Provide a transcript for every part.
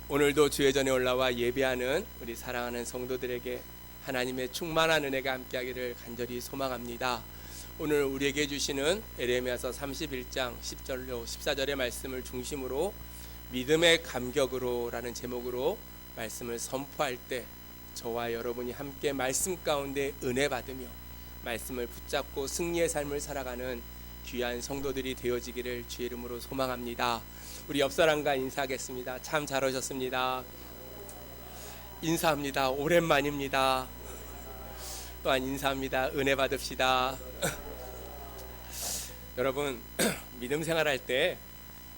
오늘도 주의 전에 올라와 예배하는 우리 사랑하는 성도들에게 하나님의 충만한 은혜가 함께하기를 간절히 소망합니다. 오늘 우리에게 주시는 에레미야서 31장 10절로 14절의 말씀을 중심으로 믿음의 감격으로 라는 제목으로 말씀을 선포할 때 저와 여러분이 함께 말씀 가운데 은혜 받으며 말씀을 붙잡고 승리의 삶을 살아가는 귀한 성도들이 되어지기를 주의 이름으로 소망합니다. 우리 옆사람과 인사하겠습니다. 참 잘 오셨습니다. 인사합니다. 오랜만입니다. 또한 인사합니다. 은혜 받읍시다. 여러분, 믿음 생활할 때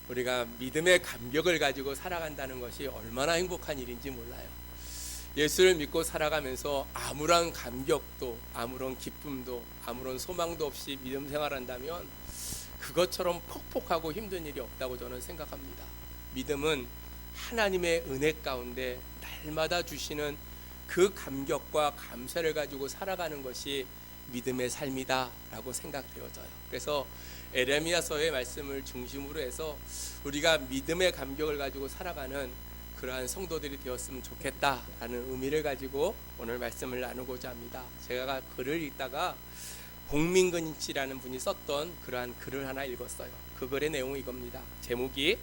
우리가 믿음의 감격을 가지고 살아간다는 것이 얼마나 행복한 일인지 몰라요. 예수를 믿고 살아가면서 아무런 감격도, 아무런 기쁨도, 아무런 소망도 없이 믿음 생활한다면 그것처럼 퍽퍽하고 힘든 일이 없다고 저는 생각합니다. 믿음은 하나님의 은혜 가운데 날마다 주시는 그 감격과 감사를 가지고 살아가는 것이 믿음의 삶이다 라고 생각되어져요. 그래서 에레미야서의 말씀을 중심으로 해서 우리가 믿음의 감격을 가지고 살아가는 그러한 성도들이 되었으면 좋겠다라는 의미를 가지고 오늘 말씀을 나누고자 합니다. 제가 글을 읽다가 복민근치라는 분이 썼던 그러한 글을 하나 읽었어요. 그 글의 내용이 이겁니다. 제목이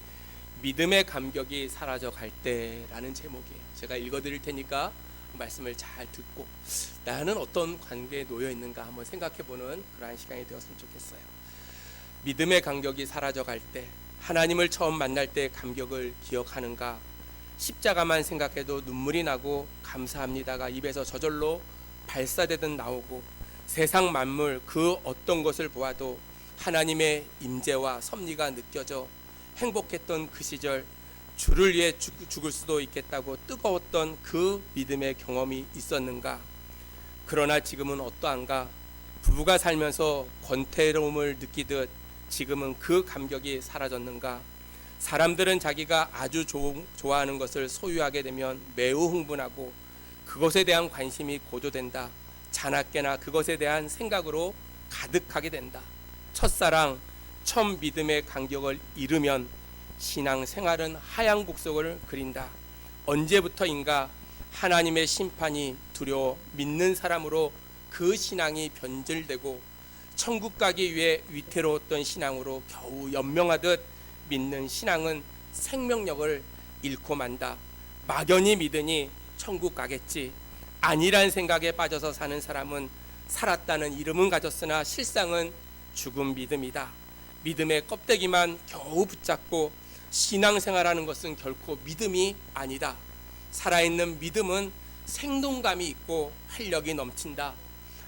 믿음의 감격이 사라져 갈 때라는 제목이에요. 제가 읽어드릴 테니까 말씀을 잘 듣고 나는 어떤 관계에 놓여 있는가 한번 생각해보는 그러한 시간이 되었으면 좋겠어요. 믿음의 감격이 사라져 갈 때, 하나님을 처음 만날 때 감격을 기억하는가? 십자가만 생각해도 눈물이 나고 감사합니다가 입에서 저절로 발사되듯 나오고, 세상 만물 그 어떤 것을 보아도 하나님의 임재와 섭리가 느껴져 행복했던 그 시절, 주를 위해 죽을 수도 있겠다고 뜨거웠던 그 믿음의 경험이 있었는가? 그러나 지금은 어떠한가? 부부가 살면서 권태로움을 느끼듯 지금은 그 감격이 사라졌는가? 사람들은 자기가 아주 좋아하는 것을 소유하게 되면 매우 흥분하고 그것에 대한 관심이 고조된다. 자나깨나 그것에 대한 생각으로 가득하게 된다. 첫사랑, 첫 믿음의 감격을 잃으면 신앙생활은 하향복속을 그린다. 언제부터인가 하나님의 심판이 두려워 믿는 사람으로 그 신앙이 변질되고 천국 가기 위해 위태로웠던 신앙으로 겨우 연명하듯 믿는 신앙은 생명력을 잃고 만다. 막연히 믿으니 천국 가겠지. 아니란 생각에 빠져서 사는 사람은 살았다는 이름은 가졌으나 실상은 죽은 믿음이다. 믿음의 껍데기만 겨우 붙잡고 신앙생활하는 것은 결코 믿음이 아니다. 살아있는 믿음은 생동감이 있고 활력이 넘친다.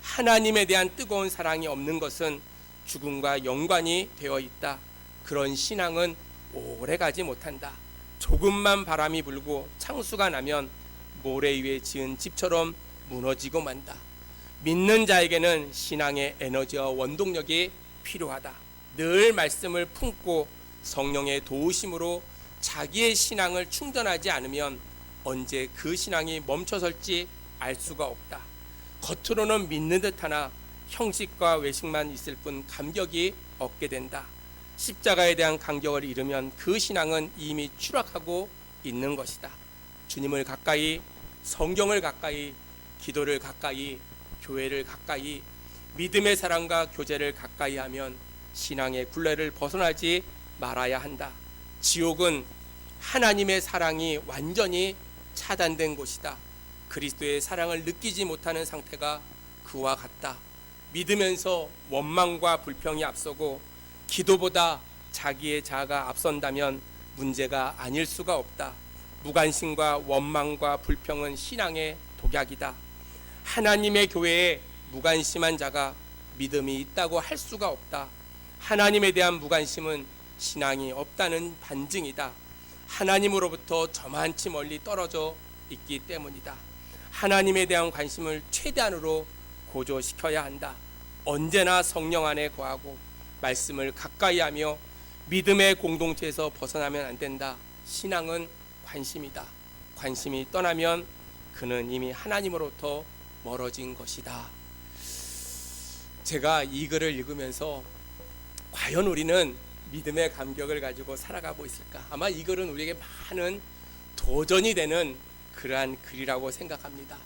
하나님에 대한 뜨거운 사랑이 없는 것은 죽음과 연관이 되어 있다. 그런 신앙은 오래가지 못한다. 조금만 바람이 불고 창수가 나면 모래 위에 지은 집처럼 무너지고 만다. 믿는 자에게는 신앙의 에너지와 원동력이 필요하다. 늘 말씀을 품고 성령의 도우심으로 자기의 신앙을 충전하지 않으면 언제 그 신앙이 멈춰설지 알 수가 없다. 겉으로는 믿는 듯하나 형식과 외식만 있을 뿐 감격이 없게 된다. 십자가에 대한 감격을 잃으면 그 신앙은 이미 추락하고 있는 것이다. 주님을 가까이, 성경을 가까이, 기도를 가까이, 교회를 가까이, 믿음의 사랑과 교제를 가까이 하면 신앙의 굴레를 벗어나지 말아야 한다. 지옥은 하나님의 사랑이 완전히 차단된 곳이다. 그리스도의 사랑을 느끼지 못하는 상태가 그와 같다. 믿으면서 원망과 불평이 앞서고 기도보다 자기의 자아가 앞선다면 문제가 아닐 수가 없다. 무관심과 원망과 불평은 신앙의 독약이다. 하나님의 교회에 무관심한 자가 믿음이 있다고 할 수가 없다. 하나님에 대한 무관심은 신앙이 없다는 반증이다. 하나님으로부터 저만치 멀리 떨어져 있기 때문이다. 하나님에 대한 관심을 최대한으로 고조시켜야 한다. 언제나 성령 안에 거하고 말씀을 가까이 하며 믿음의 공동체에서 벗어나면 안 된다. 신앙은 관심이다. 관심이 떠나면 그는 이미 하나님으로부터 멀어진 것이다. 제가 이 글을 읽으면서 과연 우리는 믿음의 감격을 가지고 살아가고 있을까? 아마 이 글은 우리에게 많은 도전이 되는 그러한 글이라고 생각합니다.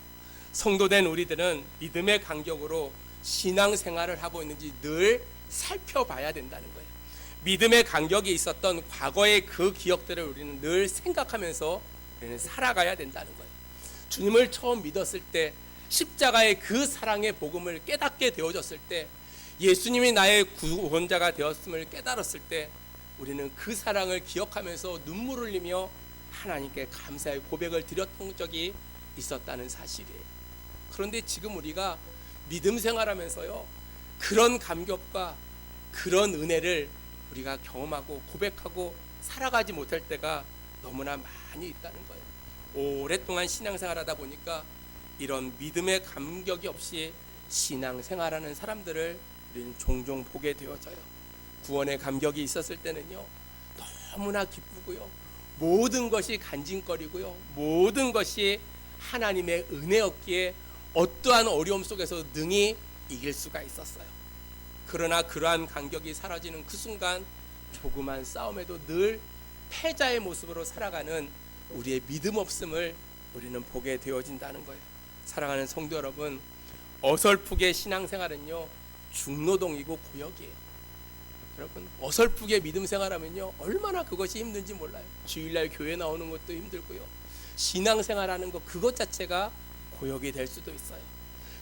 성도된 우리들은 믿음의 간격으로 신앙생활을 하고 있는지 늘 살펴봐야 된다는 거예요. 믿음의 간격이 있었던 과거의 그 기억들을 우리는 늘 생각하면서 우리는 살아가야 된다는 거예요. 주님을 처음 믿었을 때, 십자가의 그 사랑의 복음을 깨닫게 되어졌을 때, 예수님이 나의 구원자가 되었음을 깨달았을 때, 우리는 그 사랑을 기억하면서 눈물을 흘리며 하나님께 감사의 고백을 드렸던 적이 있었다는 사실이에요. 그런데 지금 우리가 믿음 생활하면서요, 그런 감격과 그런 은혜를 우리가 경험하고 고백하고 살아가지 못할 때가 너무나 많이 있다는 거예요. 오랫동안 신앙생활하다 보니까 이런 믿음의 감격이 없이 신앙생활하는 사람들을 우리는 종종 보게 되어져요. 구원의 감격이 있었을 때는요, 너무나 기쁘고요, 모든 것이 간증거리고요, 모든 것이 하나님의 은혜였기에 어떠한 어려움 속에서 능히 이길 수가 있었어요. 그러나 그러한 간격이 사라지는 그 순간, 조그만 싸움에도 늘 패자의 모습으로 살아가는 우리의 믿음 없음을 우리는 보게 되어진다는 거예요. 사랑하는 성도 여러분, 어설프게 신앙생활은요, 중노동이고 고역이에요. 여러분, 어설프게 믿음 생활하면요, 얼마나 그것이 힘든지 몰라요. 주일날 교회 나오는 것도 힘들고요, 신앙생활하는 것 그것 자체가 고역이 될 수도 있어요.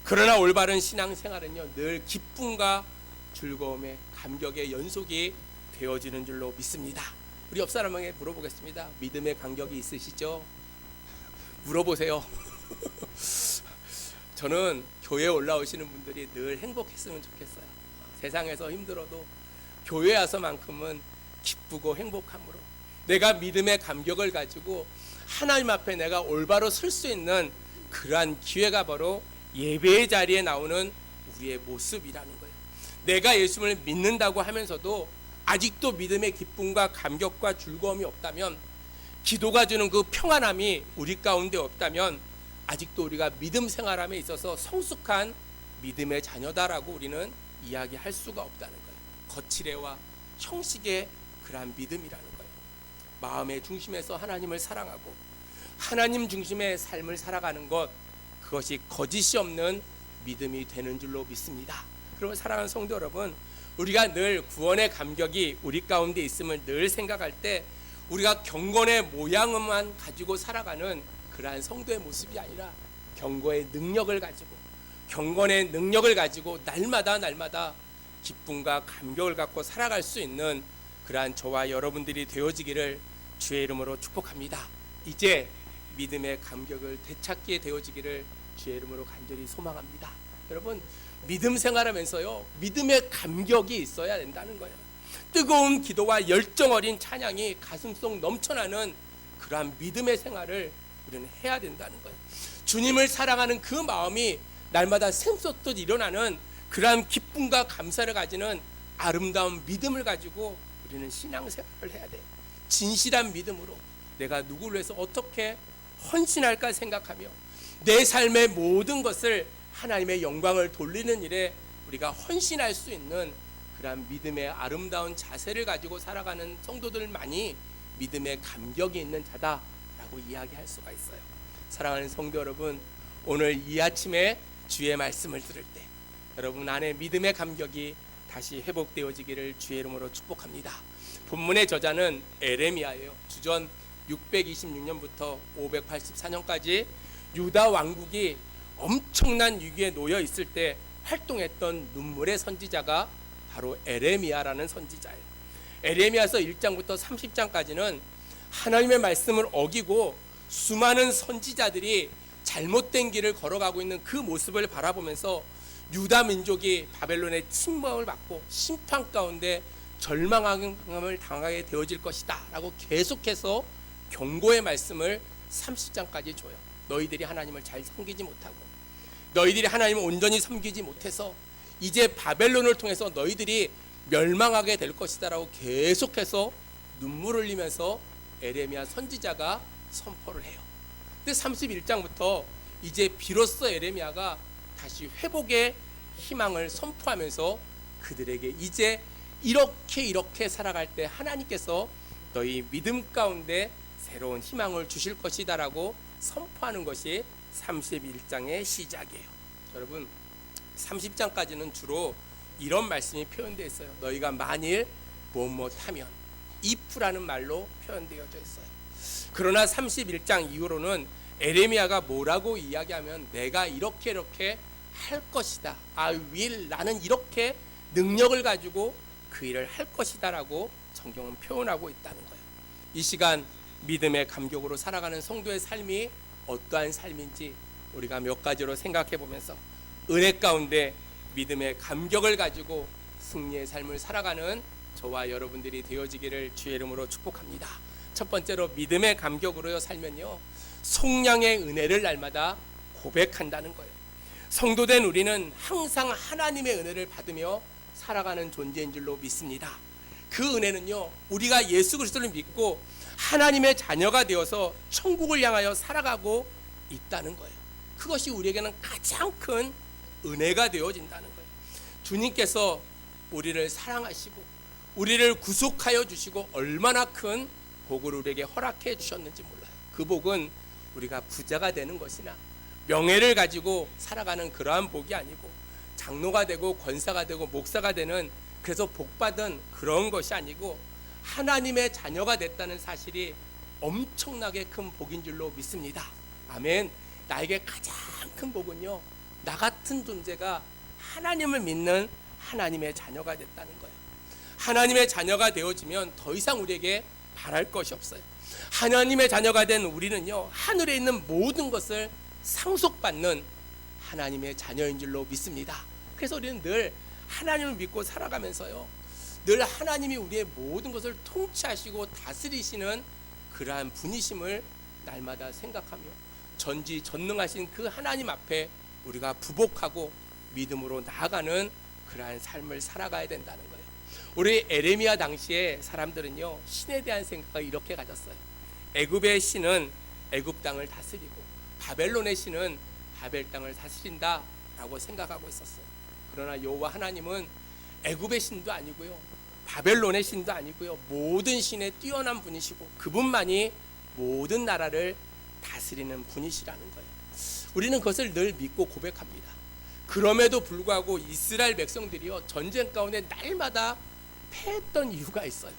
그러나 올바른 신앙생활은요, 늘 기쁨과 즐거움의 감격의 연속이 되어지는 줄로 믿습니다. 우리 옆 사람에게 물어보겠습니다. 믿음의 간격이 있으시죠? 물어보세요. 저는 교회에 올라오시는 분들이 늘 행복했으면 좋겠어요. 세상에서 힘들어도 교회 와서만큼은 기쁘고 행복함으로, 내가 믿음의 감격을 가지고 하나님 앞에 내가 올바로 설 수 있는 그러한 기회가 바로 예배의 자리에 나오는 우리의 모습이라는 거예요. 내가 예수를 믿는다고 하면서도 아직도 믿음의 기쁨과 감격과 즐거움이 없다면, 기도가 주는 그 평안함이 우리 가운데 없다면, 아직도 우리가 믿음 생활함에 있어서 성숙한 믿음의 자녀다라고 우리는 이야기할 수가 없다는 거예요. 거칠애와 형식의 그러한 믿음이라는 거예요. 마음의 중심에서 하나님을 사랑하고 하나님 중심의 삶을 살아가는 것, 그것이 거짓이 없는 믿음이 되는 줄로 믿습니다. 그러면 사랑하는 성도 여러분, 우리가 늘 구원의 감격이 우리 가운데 있음을 늘 생각할 때, 우리가 경건의 모양만 가지고 살아가는 그러한 성도의 모습이 아니라 경건의 능력을 가지고 날마다 기쁨과 감격을 갖고 살아갈 수 있는 그러한 저와 여러분들이 되어지기를 주의 이름으로 축복합니다. 이제 믿음의 감격을 되찾게 되어지기를 주의 이름으로 간절히 소망합니다. 여러분, 믿음 생활하면서요, 믿음의 감격이 있어야 된다는 거예요. 뜨거운 기도와 열정 어린 찬양이 가슴속 넘쳐나는 그러한 믿음의 생활을 우리는 해야 된다는 거예요. 주님을 사랑하는 그 마음이 날마다 샘솟듯 일어나는 그러한 기쁨과 감사를 가지는 아름다운 믿음을 가지고 우리는 신앙생활을 해야 돼요. 진실한 믿음으로 내가 누구를 위해서 어떻게 헌신할까 생각하며 내 삶의 모든 것을 하나님의 영광을 돌리는 일에 우리가 헌신할 수 있는 그러한 믿음의 아름다운 자세를 가지고 살아가는 성도들만이 믿음의 감격이 있는 자다라고 이야기할 수가 있어요. 사랑하는 성도 여러분, 오늘 이 아침에 주의 말씀을 들을 때 여러분 안에 믿음의 감격이 다시 회복되어지기를 주의 이름으로 축복합니다. 본문의 저자는 에레미야예요. 주전 626년부터 584년까지 유다 왕국이 엄청난 위기에 놓여 있을 때 활동했던 눈물의 선지자가 바로 에레미야라는 선지자예요. 에레미야서 1장부터 30장까지는 하나님의 말씀을 어기고 수많은 선지자들이 잘못된 길을 걸어가고 있는 그 모습을 바라보면서 유다 민족이 바벨론의 침범을 받고 심판 가운데 절망함을 당하게 되어질 것이다 라고 계속해서 경고의 말씀을 30장까지 줘요. 너희들이 하나님을 잘 섬기지 못하고 너희들이 하나님을 온전히 섬기지 못해서 이제 바벨론을 통해서 너희들이 멸망하게 될 것이다 라고 계속해서 눈물을 흘리면서 에레미야 선지자가 선포를 해요. 근데 31장부터 이제 비로소 에레미야가 다시 회복의 희망을 선포하면서 그들에게 이제 이렇게 살아갈 때 하나님께서 너희 믿음 가운데 새로운 희망을 주실 것이다라고 선포하는 것이 31장의 시작이에요. 여러분, 30장까지는 주로 이런 말씀이 표현되어 있어요. 너희가 만일 무엇하면, if라는 말로 표현되어져 있어요. 그러나 31장 이후로는 에레미야가 뭐라고 이야기하면 내가 이렇게 할 것이다. I will, 나는 이렇게 능력을 가지고 그 일을 할 것이다 라고 성경은 표현하고 있다는 거예요. 이 시간 믿음의 감격으로 살아가는 성도의 삶이 어떠한 삶인지 우리가 몇 가지로 생각해 보면서 은혜 가운데 믿음의 감격을 가지고 승리의 삶을 살아가는 저와 여러분들이 되어지기를 주의 이름으로 축복합니다. 첫 번째로 믿음의 감격으로 살면요, 속량의 은혜를 날마다 고백한다는 거예요. 성도된 우리는 항상 하나님의 은혜를 받으며 살아가는 존재인 줄로 믿습니다. 그 은혜는요, 우리가 예수 그리스도를 믿고 하나님의 자녀가 되어서 천국을 향하여 살아가고 있다는 거예요. 그것이 우리에게는 가장 큰 은혜가 되어진다는 거예요. 주님께서 우리를 사랑하시고 우리를 구속하여 주시고 얼마나 큰 복을 우리에게 허락해 주셨는지 몰라요. 그 복은 우리가 부자가 되는 것이나 명예를 가지고 살아가는 그러한 복이 아니고, 장로가 되고 권사가 되고 목사가 되는, 그래서 복받은 그런 것이 아니고 하나님의 자녀가 됐다는 사실이 엄청나게 큰 복인 줄로 믿습니다. 아멘. 나에게 가장 큰 복은요, 나 같은 존재가 하나님을 믿는 하나님의 자녀가 됐다는 거예요. 하나님의 자녀가 되어지면 더 이상 우리에게 바랄 것이 없어요. 하나님의 자녀가 된 우리는요, 하늘에 있는 모든 것을 상속받는 하나님의 자녀인 줄로 믿습니다. 그래서 우리는 늘 하나님을 믿고 살아가면서요, 늘 하나님이 우리의 모든 것을 통치하시고 다스리시는 그러한 분이심을 날마다 생각하며 전지전능하신 그 하나님 앞에 우리가 부복하고 믿음으로 나아가는 그러한 삶을 살아가야 된다는 거예요. 우리 에레미야 당시에 사람들은요, 신에 대한 생각을 이렇게 가졌어요. 애굽의 신은 애굽 땅을 다스리고 바벨론의 신은 바벨 땅을 다스린다 라고 생각하고 있었어요. 그러나 여호와 하나님은 애굽의 신도 아니고요, 바벨론의 신도 아니고요, 모든 신에 뛰어난 분이시고 그분만이 모든 나라를 다스리는 분이시라는 거예요. 우리는 그것을 늘 믿고 고백합니다. 그럼에도 불구하고 이스라엘 백성들이요, 전쟁 가운데 날마다 패했던 이유가 있어요.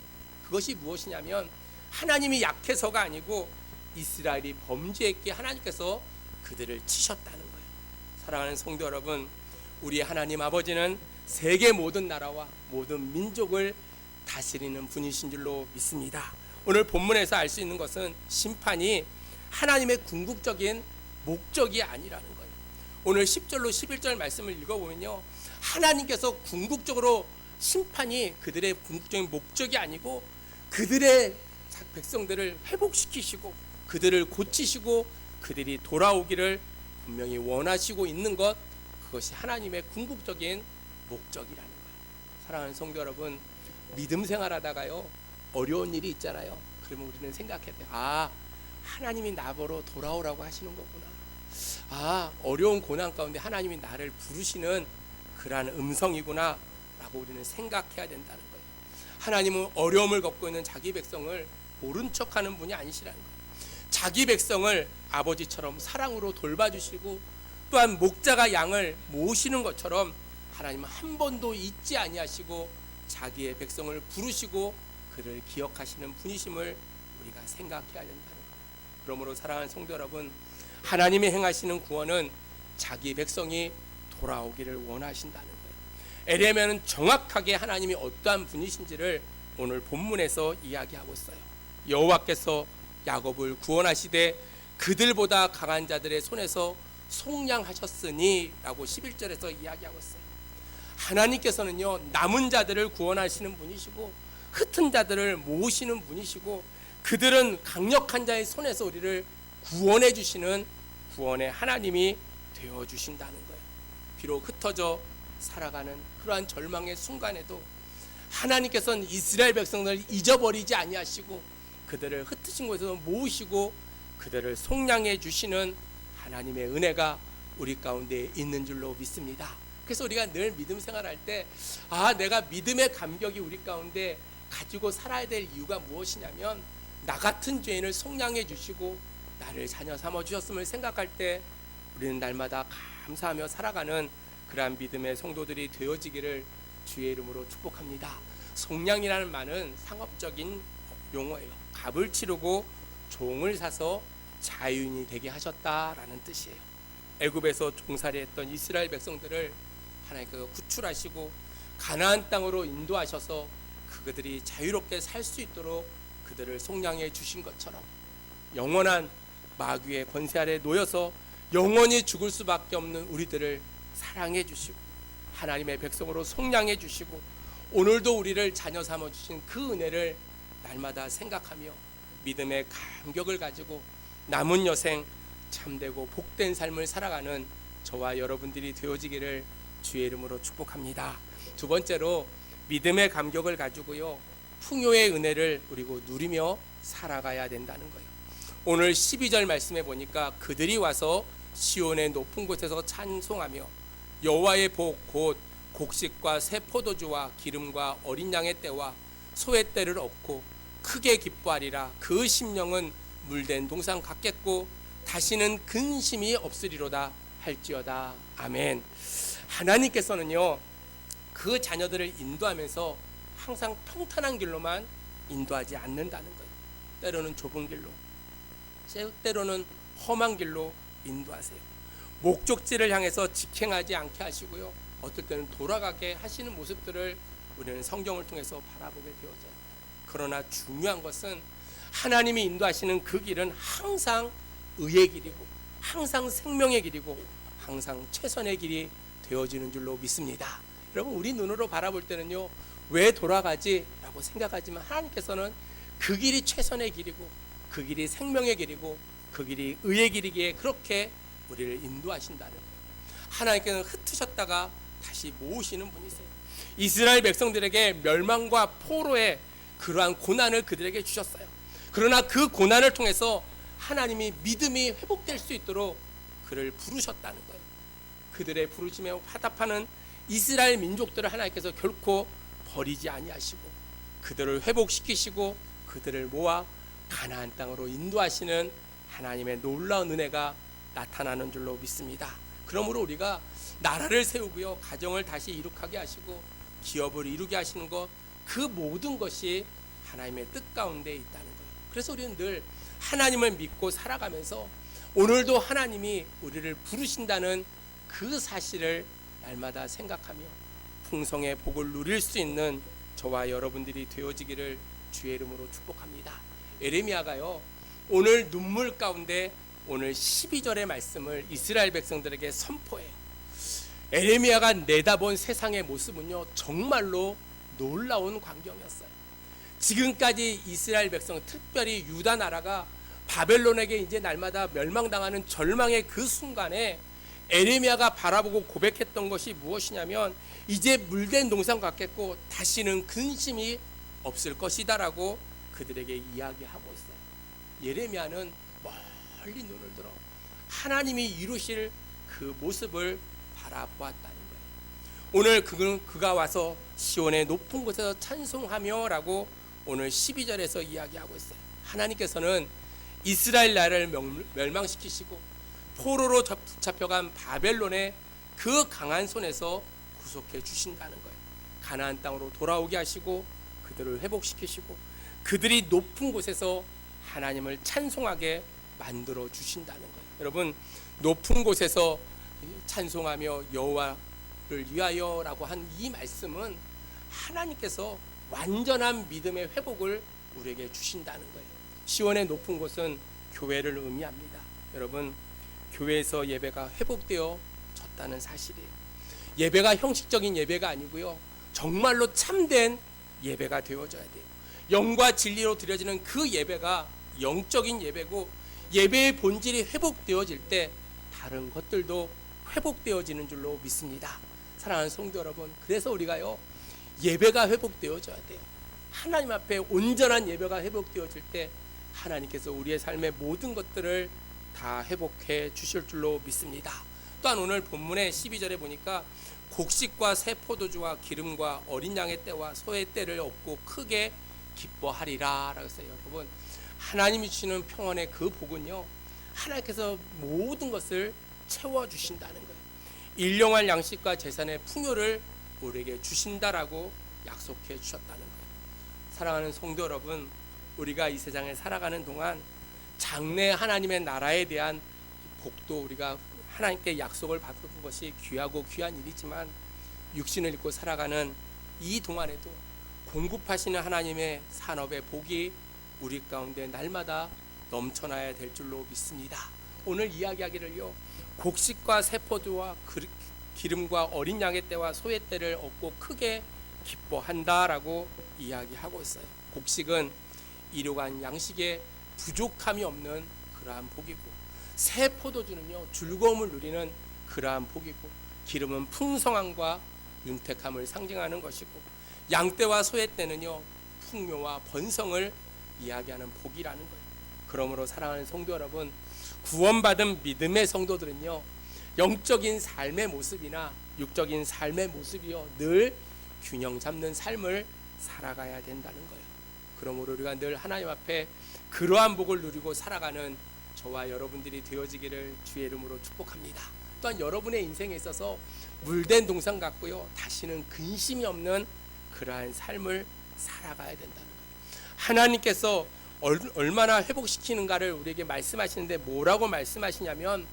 그것이 무엇이냐면 하나님이 약해서가 아니고 이스라엘이 범죄했기에 하나님께서 그들을 치셨다는 거예요. 사랑하는 성도 여러분, 우리 하나님 아버지는 세계 모든 나라와 모든 민족을 다스리는 분이신 줄로 믿습니다. 오늘 본문에서 알 수 있는 것은 심판이 하나님의 궁극적인 목적이 아니라는 거예요. 오늘 10절로 11절 말씀을 읽어보면요, 하나님께서 궁극적으로 심판이 그들의 궁극적인 목적이 아니고 그들의 백성들을 회복시키시고 그들을 고치시고 그들이 돌아오기를 분명히 원하시고 있는 것, 그것이 하나님의 궁극적인 목적이라는 거예요. 사랑하는 성도 여러분, 믿음 생활하다가요, 어려운 일이 있잖아요. 그러면 우리는 생각해야 돼요. 아, 하나님이 나보러 돌아오라고 하시는 거구나. 아, 어려운 고난 가운데 하나님이 나를 부르시는 그러한 음성이구나 라고 우리는 생각해야 된다는 거예요. 하나님은 어려움을 겪고 있는 자기 백성을 모른 척하는 분이 아니시라는 거예요. 자기 백성을 아버지처럼 사랑으로 돌봐주시고 또한 목자가 양을 모시는 것처럼 하나님은 한 번도 잊지 아니하시고 자기의 백성을 부르시고 그를 기억하시는 분이심을 우리가 생각해야 된다는 거예요. 그러므로 사랑하는 성도 여러분, 하나님이 행하시는 구원은 자기 백성이 돌아오기를 원하신다는 거예요. 에레미야는 정확하게 하나님이 어떠한 분이신지를 오늘 본문에서 이야기하고 있어요. 여호와께서 야곱을 구원하시되 그들보다 강한 자들의 손에서 속량하셨으니 라고 11절에서 이야기하고 있어요. 하나님께서는요, 남은 자들을 구원하시는 분이시고 흩은 자들을 모으시는 분이시고 그들은 강력한 자의 손에서 우리를 구원해 주시는 구원의 하나님이 되어 주신다는 거예요. 비록 흩어져 살아가는 그러한 절망의 순간에도 하나님께서는 이스라엘 백성을 잊어버리지 아니하시고 그들을 흩으신 곳에서 모으시고 그들을 속량해 주시는 하나님의 은혜가 우리 가운데 있는 줄로 믿습니다. 그래서 우리가 늘 믿음 생활할 때, 아, 내가 믿음의 감격이 우리 가운데 가지고 살아야 될 이유가 무엇이냐면 나 같은 죄인을 속량해 주시고 나를 자녀 삼아 주셨음을 생각할 때 우리는 날마다 감사하며 살아가는 그러한 믿음의 성도들이 되어지기를 주의 이름으로 축복합니다. 속량이라는 말은 상업적인 용어예요. 값을 치르고 종을 사서 자유인이 되게 하셨다라는 뜻이에요. 애굽에서 종살이했던 이스라엘 백성들을 하나님께서 구출하시고 가나안 땅으로 인도하셔서 그들이 자유롭게 살 수 있도록 그들을 속량해 주신 것처럼 영원한 마귀의 권세 아래 놓여서 영원히 죽을 수밖에 없는 우리들을 사랑해 주시고 하나님의 백성으로 속량해 주시고 오늘도 우리를 자녀 삼아 주신 그 은혜를 날마다 생각하며 믿음의 감격을 가지고 남은 여생 참되고 복된 삶을 살아가는 저와 여러분들이 되어지기를 주의 이름으로 축복합니다. 두 번째로 믿음의 감격을 가지고요, 풍요의 은혜를 그리고 누리며 살아가야 된다는 거예요. 오늘 12절 말씀에 보니까 그들이 와서 시온의 높은 곳에서 찬송하며 여호와의 복 곧 곡식과 새 포도주와 기름과 어린 양의 떼와 소의 떼를 얻고 크게 기뻐하리라. 그 심령은 물된 동산 같겠고 다시는 근심이 없으리로다 할지어다. 아멘. 하나님께서는요, 그 자녀들을 인도하면서 항상 평탄한 길로만 인도하지 않는다는 거예요. 때로는 좁은 길로, 때로는 험한 길로 인도하세요. 목적지를 향해서 직행하지 않게 하시고요, 어떨 때는 돌아가게 하시는 모습들을 우리는 성경을 통해서 바라보게 되어져요. 그러나 중요한 것은 하나님이 인도하시는 그 길은 항상 의의 길이고 항상 생명의 길이고 항상 최선의 길이 되어지는 줄로 믿습니다. 여러분, 우리 눈으로 바라볼 때는요, 왜 돌아가지? 라고 생각하지만 하나님께서는 그 길이 최선의 길이고 그 길이 생명의 길이고 그 길이 의의 길이기에 그렇게 우리를 인도하신다는 거예요. 하나님께서는 흩으셨다가 다시 모으시는 분이세요. 이스라엘 백성들에게 멸망과 포로의 그러한 고난을 그들에게 주셨어요. 그러나 그 고난을 통해서 하나님이 믿음이 회복될 수 있도록 그를 부르셨다는 거예요. 그들의 부르심에 화답하는 이스라엘 민족들을 하나님께서 결코 버리지 아니하시고 그들을 회복시키시고 그들을 모아 가나안 땅으로 인도하시는 하나님의 놀라운 은혜가 나타나는 줄로 믿습니다. 그러므로 우리가 나라를 세우고요, 가정을 다시 이룩하게 하시고 기업을 이루게 하시는 것, 그 모든 것이 하나님의 뜻 가운데 있다는 거예요. 그래서 우리는 늘 하나님을 믿고 살아가면서 오늘도 하나님이 우리를 부르신다는 그 사실을 날마다 생각하며 풍성의 복을 누릴 수 있는 저와 여러분들이 되어지기를 주의 이름으로 축복합니다. 에레미야가요, 오늘 눈물 가운데 오늘 12절의 말씀을 이스라엘 백성들에게 선포해요. 에레미야가 내다본 세상의 모습은요, 정말로 놀라운 광경이었어요. 지금까지 이스라엘 백성, 특별히 유다 나라가 바벨론에게 이제 날마다 멸망당하는 절망의 그 순간에 에레미야가 바라보고 고백했던 것이 무엇이냐면 이제 물된 동산 같겠고 다시는 근심이 없을 것이다라고 그들에게 이야기하고 있어요. 예레미야는 멀리 눈을 들어 하나님이 이루실 그 모습을 바라보았다는 거예요. 오늘 그가 와서 시온의 높은 곳에서 찬송하며 라고 오늘 12절에서 이야기하고 있어요. 하나님께서는 이스라엘 나라를 멸망시키시고 포로로 붙잡혀간 바벨론의 그 강한 손에서 구속해 주신다는 거예요. 가나안 땅으로 돌아오게 하시고 그들을 회복시키시고 그들이 높은 곳에서 하나님을 찬송하게 만들어 주신다는 거예요. 여러분, 높은 곳에서 찬송하며 여호와를 위하여라고 한 이 말씀은 하나님께서 완전한 믿음의 회복을 우리에게 주신다는 거예요. 시온의 높은 곳은 교회를 의미합니다. 여러분, 교회에서 예배가 회복되어졌다는 사실이에요. 예배가 형식적인 예배가 아니고요, 정말로 참된 예배가 되어져야 돼요. 영과 진리로 드려지는 그 예배가 영적인 예배고 예배의 본질이 회복되어질 때 다른 것들도 회복되어지는 줄로 믿습니다. 사랑하는 성도 여러분, 그래서 우리가요, 예배가 회복되어져야 돼요. 하나님 앞에 온전한 예배가 회복되어질 때 하나님께서 우리의 삶의 모든 것들을 다 회복해 주실 줄로 믿습니다. 또한 오늘 본문의 12절에 보니까 곡식과 새 포도주와 기름과 어린 양의 떼와 소의 떼를 얻고 크게 기뻐하리라 라고 했어요. 여러분, 하나님이 주시는 평안의 그 복은요, 하나님께서 모든 것을 채워주신다는 거예요. 일용할 양식과 재산의 풍요를 우리에게 주신다라고 약속해 주셨다는 거예요. 사랑하는 성도 여러분, 우리가 이 세상에 살아가는 동안 장래 하나님의 나라에 대한 복도 우리가 하나님께 약속을 받은 것이 귀하고 귀한 일이지만, 육신을 입고 살아가는 이 동안에도 공급하시는 하나님의 산업의 복이 우리 가운데 날마다 넘쳐나야 될 줄로 믿습니다. 오늘 이야기하기를요, 곡식과 세포도와 기름과 어린 양의 때와 소의 때를 얻고 크게 기뻐한다라고 이야기하고 있어요. 곡식은 일용할 양식에 부족함이 없는 그러한 복이고, 새 포도주는요 즐거움을 누리는 그러한 복이고, 기름은 풍성함과 윤택함을 상징하는 것이고, 양떼와 소의 때는요 풍요와 번성을 이야기하는 복이라는 거예요. 그러므로 사랑하는 성도 여러분, 구원받은 믿음의 성도들은요, 영적인 삶의 모습이나 육적인 삶의 모습이요 늘 균형 잡는 삶을 살아가야 된다는 거예요. 그러므로 우리가 늘 하나님 앞에 그러한 복을 누리고 살아가는 저와 여러분들이 되어지기를 주의 이름으로 축복합니다. 또한 여러분의 인생에 있어서 물된 동상 같고요, 다시는 근심이 없는 그러한 삶을 살아가야 된다는 거예요. 하나님께서 얼마나 회복시키는가를 우리에게 말씀하시는데, 뭐라고 말씀하시냐면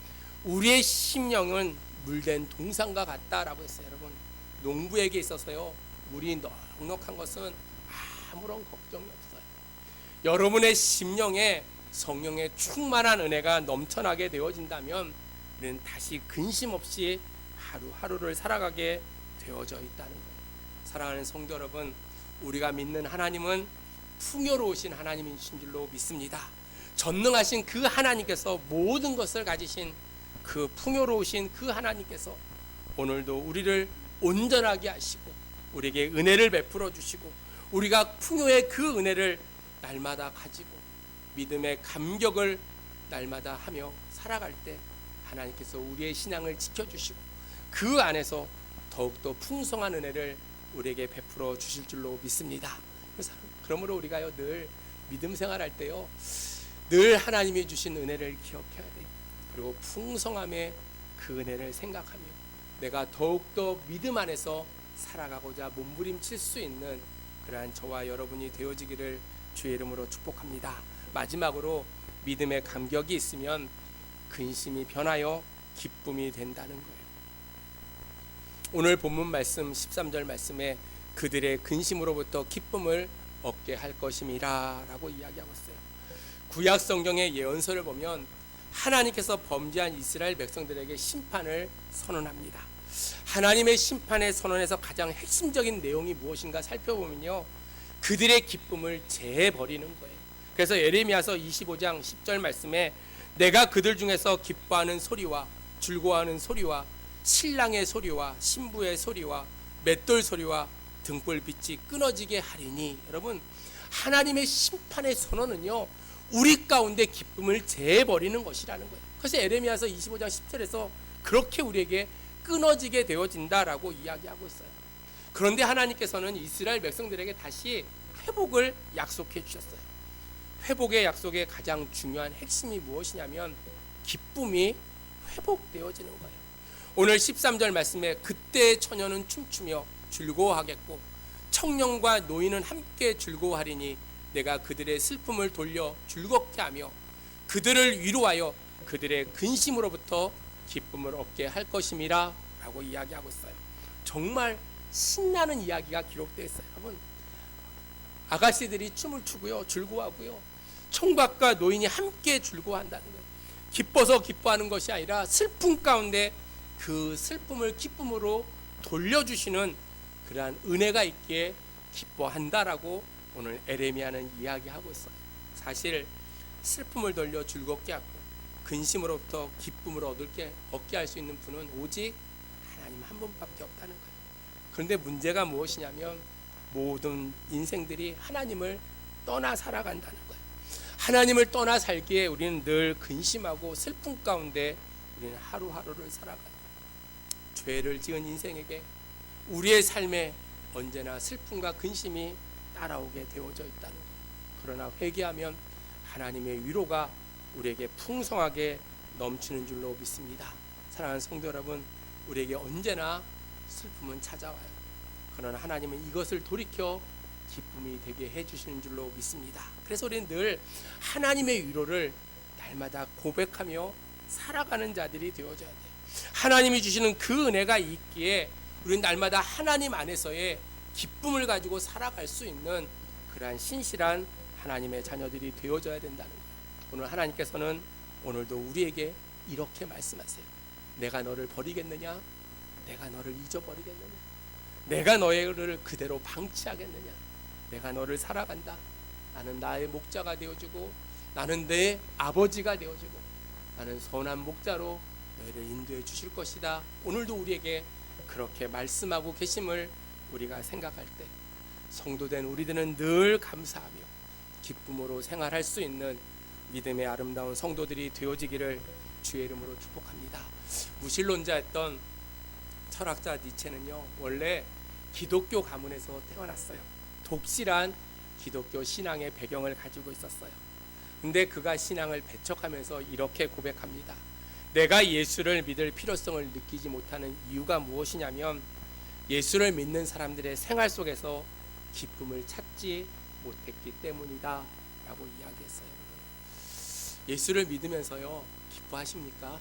우리의 심령은 물된 동상과 같다라고 했어요. 여러분, 농부에게 있어서요 물이 넉넉한 것은 아무런 걱정이 없어요. 여러분의 심령에 성령의 충만한 은혜가 넘쳐나게 되어진다면 우리는 다시 근심 없이 하루하루를 살아가게 되어져 있다는 거예요. 사랑하는 성도 여러분, 우리가 믿는 하나님은 풍요로우신 하나님이신 줄로 믿습니다. 전능하신 그 하나님께서, 모든 것을 가지신 그 풍요로우신 그 하나님께서 오늘도 우리를 온전하게 하시고 우리에게 은혜를 베풀어 주시고, 우리가 풍요의 그 은혜를 날마다 가지고 믿음의 감격을 날마다 하며 살아갈 때 하나님께서 우리의 신앙을 지켜주시고 그 안에서 더욱더 풍성한 은혜를 우리에게 베풀어 주실 줄로 믿습니다. 그러므로 우리가요 늘 믿음 생활할 때요 늘 하나님이 주신 은혜를 기억해야 돼요. 그리고 풍성함의 그 은혜를 생각하며 내가 더욱더 믿음 안에서 살아가고자 몸부림칠 수 있는 그러한 저와 여러분이 되어지기를 주의 이름으로 축복합니다. 마지막으로, 믿음의 감격이 있으면 근심이 변하여 기쁨이 된다는 거예요. 오늘 본문 말씀 13절 말씀에 그들의 근심으로부터 기쁨을 얻게 할 것임이라 라고 이야기하고 있어요. 구약 성경의 예언서를 보면 하나님께서 범죄한 이스라엘 백성들에게 심판을 선언합니다. 하나님의 심판의 선언에서 가장 핵심적인 내용이 무엇인가 살펴보면요, 그들의 기쁨을 재버리는 거예요. 그래서 예레미야서 25장 10절 말씀에 내가 그들 중에서 기뻐하는 소리와 즐거워하는 소리와 신랑의 소리와 신부의 소리와 맷돌 소리와 등불빛이 끊어지게 하리니, 여러분, 하나님의 심판의 선언은요 우리 가운데 기쁨을 재버리는 것이라는 거예요. 그래서 예레미야서 25장 10절에서 그렇게 우리에게 끊어지게 되어진다라고 이야기하고 있어요. 그런데 하나님께서는 이스라엘 백성들에게 다시 회복을 약속해 주셨어요. 회복의 약속의 가장 중요한 핵심이 무엇이냐면 기쁨이 회복되어지는 거예요. 오늘 13절 말씀에 그때의 처녀는 춤추며 즐거워하겠고 청년과 노인은 함께 즐거워하리니 내가 그들의 슬픔을 돌려 즐겁게 하며 그들을 위로하여 그들의 근심으로부터 기쁨을 얻게 할 것임이라 라고 이야기하고 있어요. 정말 신나는 이야기가 기록되어 있어요. 여러분, 아가씨들이 춤을 추고요, 즐거워하고요, 총각과 노인이 함께 즐거워한다는 거예요. 기뻐서 기뻐하는 것이 아니라 슬픔 가운데 그 슬픔을 기쁨으로 돌려주시는 그러한 은혜가 있기에 기뻐한다라고 오늘 에레미야는 이야기하고 있어요. 사실 슬픔을 돌려 즐겁게 하고 근심으로부터 기쁨을 얻게 할 수 있는 분은 오직 하나님 한 분밖에 없다는 거예요. 그런데 문제가 무엇이냐면 모든 인생들이 하나님을 떠나 살아간다는 거예요. 하나님을 떠나 살기에 우리는 늘 근심하고 슬픔 가운데 우리는 하루하루를 살아가요. 죄를 지은 인생에게 우리의 삶에 언제나 슬픔과 근심이 따라오게 되어져 있다는 거예요. 그러나 회개하면 하나님의 위로가 우리에게 풍성하게 넘치는 줄로 믿습니다. 사랑하는 성도 여러분, 우리에게 언제나 슬픔은 찾아와요. 그러나 하나님은 이것을 돌이켜 기쁨이 되게 해주시는 줄로 믿습니다. 그래서 우리는 늘 하나님의 위로를 날마다 고백하며 살아가는 자들이 되어져야 돼요. 하나님이 주시는 그 은혜가 있기에 우리는 날마다 하나님 안에서의 기쁨을 가지고 살아갈 수 있는 그러한 신실한 하나님의 자녀들이 되어져야 된다는 거예요. 오늘 하나님께서는 오늘도 우리에게 이렇게 말씀하세요. 내가 너를 버리겠느냐? 내가 너를 잊어버리겠느냐? 내가 너를 그대로 방치하겠느냐? 내가 너를 사랑한다. 나는 나의 목자가 되어주고 나는 내 아버지가 되어주고 나는 선한 목자로 너희를 인도해 주실 것이다. 오늘도 우리에게 그렇게 말씀하고 계심을 우리가 생각할 때 성도된 우리들은 늘 감사하며 기쁨으로 생활할 수 있는 믿음의 아름다운 성도들이 되어지기를 주의 이름으로 축복합니다. 무신론자였던 철학자 니체는요, 원래 기독교 가문에서 태어났어요. 독실한 기독교 신앙의 배경을 가지고 있었어요. 근데 그가 신앙을 배척하면서 이렇게 고백합니다. 내가 예수를 믿을 필요성을 느끼지 못하는 이유가 무엇이냐면 예수를 믿는 사람들의 생활 속에서 기쁨을 찾지 못했기 때문이다 라고 이야기했어요. 예수를 믿으면서요, 기뻐하십니까?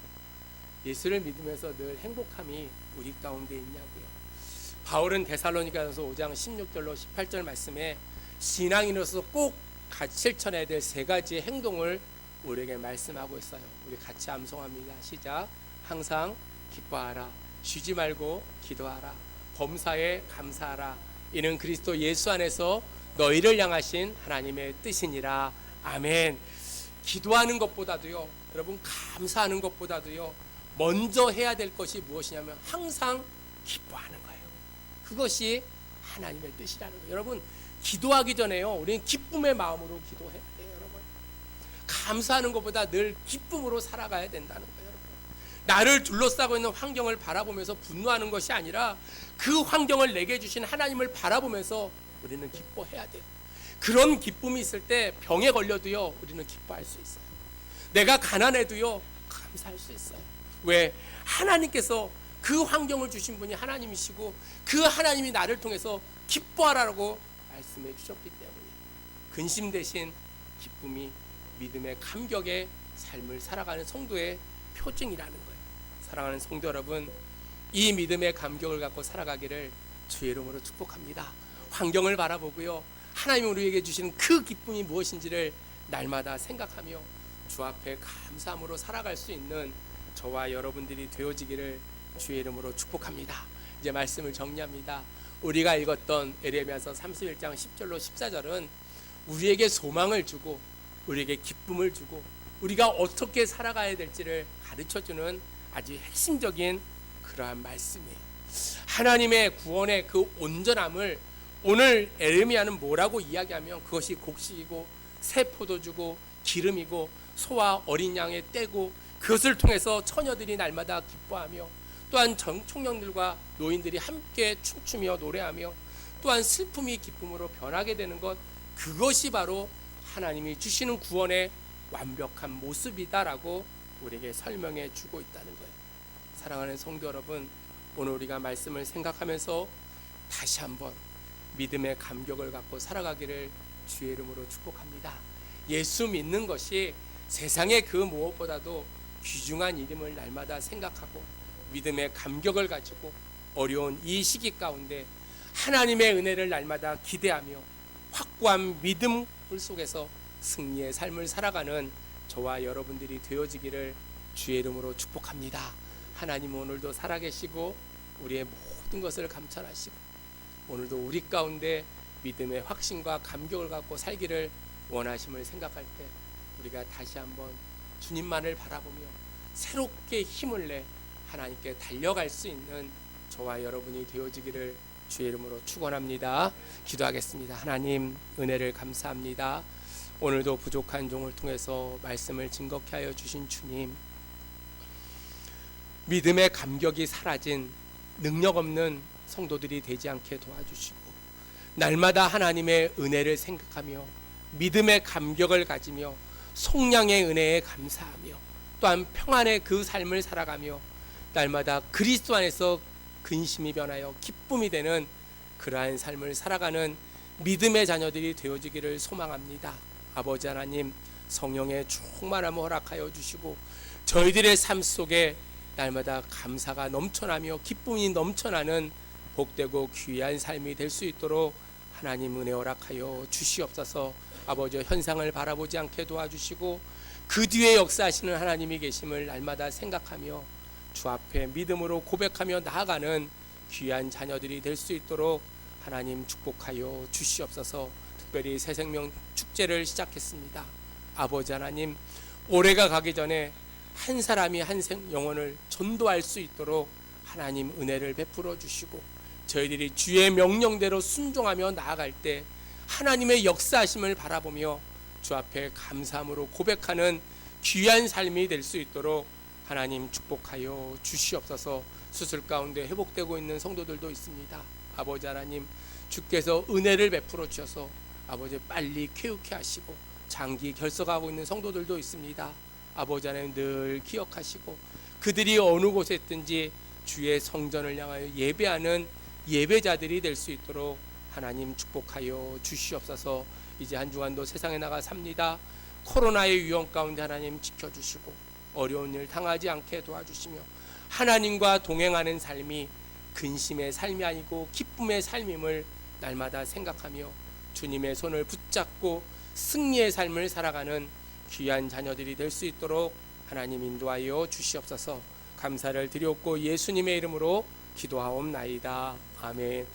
예수를 믿으면서 늘 행복함이 우리 가운데 있냐고요. 바울은 데살로니가서 5장 16절로 18절 말씀에 신앙인으로서 꼭 실천해야 될 세 가지의 행동을 우리에게 말씀하고 있어요. 우리 같이 암송합니다. 시작. 항상 기뻐하라. 쉬지 말고 기도하라. 범사에 감사하라. 이는 그리스도 예수 안에서 너희를 향하신 하나님의 뜻이니라. 아멘. 기도하는 것보다도요, 여러분, 감사하는 것보다도요, 먼저 해야 될 것이 무엇이냐면 항상 기뻐하는 거예요. 그것이 하나님의 뜻이라는 거예요. 여러분, 기도하기 전에요, 우리는 기쁨의 마음으로 기도해야 돼요. 여러분, 감사하는 것보다 늘 기쁨으로 살아가야 된다는 거예요. 여러분, 나를 둘러싸고 있는 환경을 바라보면서 분노하는 것이 아니라 그 환경을 내게 주신 하나님을 바라보면서 우리는 기뻐해야 돼요. 그런 기쁨이 있을 때 병에 걸려도요, 우리는 기뻐할 수 있어요. 내가 가난해도요, 감사할 수 있어요. 왜? 하나님께서 그 환경을 주신 분이 하나님이시고 그 하나님이 나를 통해서 기뻐하라고 말씀해 주셨기 때문에 근심 대신 기쁨이 믿음의 감격의 삶을 살아가는 성도의 표징이라는 거예요. 사랑하는 성도 여러분, 이 믿음의 감격을 갖고 살아가기를 주의 이름으로 축복합니다. 환경을 바라보고요, 하나님이 우리에게 주시는 그 기쁨이 무엇인지를 날마다 생각하며 주 앞에 감사함으로 살아갈 수 있는 저와 여러분들이 되어지기를 주의 이름으로 축복합니다. 이제 말씀을 정리합니다. 우리가 읽었던 에레미야서 31장 10절로 14절은 우리에게 소망을 주고 우리에게 기쁨을 주고 우리가 어떻게 살아가야 될지를 가르쳐주는 아주 핵심적인 그러한 말씀이에요. 하나님의 구원의 그 온전함을 오늘 에레미야는 뭐라고 이야기하면 그것이 곡식이고 새 포도주고 기름이고 소와 어린 양의 떼고 그것을 통해서 처녀들이 날마다 기뻐하며 또한 청년들과 노인들이 함께 춤추며 노래하며 또한 슬픔이 기쁨으로 변하게 되는 것, 그것이 바로 하나님이 주시는 구원의 완벽한 모습이다라고 우리에게 설명해 주고 있다는 거예요. 사랑하는 성도 여러분, 오늘 우리가 말씀을 생각하면서 다시 한번 믿음의 감격을 갖고 살아가기를 주의 이름으로 축복합니다. 예수 믿는 것이 세상의 그 무엇보다도 귀중한 일임을 날마다 생각하고 믿음의 감격을 가지고 어려운 이 시기 가운데 하나님의 은혜를 날마다 기대하며 확고한 믿음 속에서 승리의 삶을 살아가는 저와 여러분들이 되어지기를 주의 이름으로 축복합니다. 하나님은 오늘도 살아계시고 우리의 모든 것을 감찰하시고 오늘도 우리 가운데 믿음의 확신과 감격을 갖고 살기를 원하심을 생각할 때 우리가 다시 한번 주님만을 바라보며 새롭게 힘을 내 하나님께 달려갈 수 있는 저와 여러분이 되어지기를 주의 이름으로 축원합니다. 기도하겠습니다. 하나님, 은혜를 감사합니다. 오늘도 부족한 종을 통해서 말씀을 증거케 하여 주신 주님, 믿음의 감격이 사라진 능력 없는 성도들이 되지 않게 도와주시고 날마다 하나님의 은혜를 생각하며 믿음의 감격을 가지며 속량의 은혜에 감사하며 또한 평안의 그 삶을 살아가며 날마다 그리스도 안에서 근심이 변하여 기쁨이 되는 그러한 삶을 살아가는 믿음의 자녀들이 되어지기를 소망합니다. 아버지 하나님, 성령의 충만함을 허락하여 주시고 저희들의 삶 속에 날마다 감사가 넘쳐나며 기쁨이 넘쳐나는 복되고 귀한 삶이 될 수 있도록 하나님 은혜 허락하여 주시옵소서. 아버지, 현상을 바라보지 않게 도와주시고 그 뒤에 역사하시는 하나님이 계심을 날마다 생각하며 주 앞에 믿음으로 고백하며 나아가는 귀한 자녀들이 될 수 있도록 하나님 축복하여 주시옵소서. 특별히 새생명 축제를 시작했습니다. 아버지 하나님, 올해가 가기 전에 한 사람이 한 영혼을 전도할 수 있도록 하나님 은혜를 베풀어 주시고 저희들이 주의 명령대로 순종하며 나아갈 때 하나님의 역사하심을 바라보며 주 앞에 감사함으로 고백하는 귀한 삶이 될 수 있도록 하나님 축복하여 주시옵소서. 수술 가운데 회복되고 있는 성도들도 있습니다. 아버지 하나님, 주께서 은혜를 베풀어 주셔서 아버지 빨리 쾌유케 하시고 장기 결석하고 있는 성도들도 있습니다. 아버지 하나님 늘 기억하시고 그들이 어느 곳에 있든지 주의 성전을 향하여 예배하는 예배자들이 될 수 있도록 하나님 축복하여 주시옵소서. 이제 한 주간도 세상에 나가 삽니다. 코로나의 위험 가운데 하나님 지켜주시고 어려운 일 당하지 않게 도와주시며 하나님과 동행하는 삶이 근심의 삶이 아니고 기쁨의 삶임을 날마다 생각하며 주님의 손을 붙잡고 승리의 삶을 살아가는 귀한 자녀들이 될 수 있도록 하나님 인도하여 주시옵소서. 감사를 드렸고 예수님의 이름으로 기도하옵나이다. 아멘.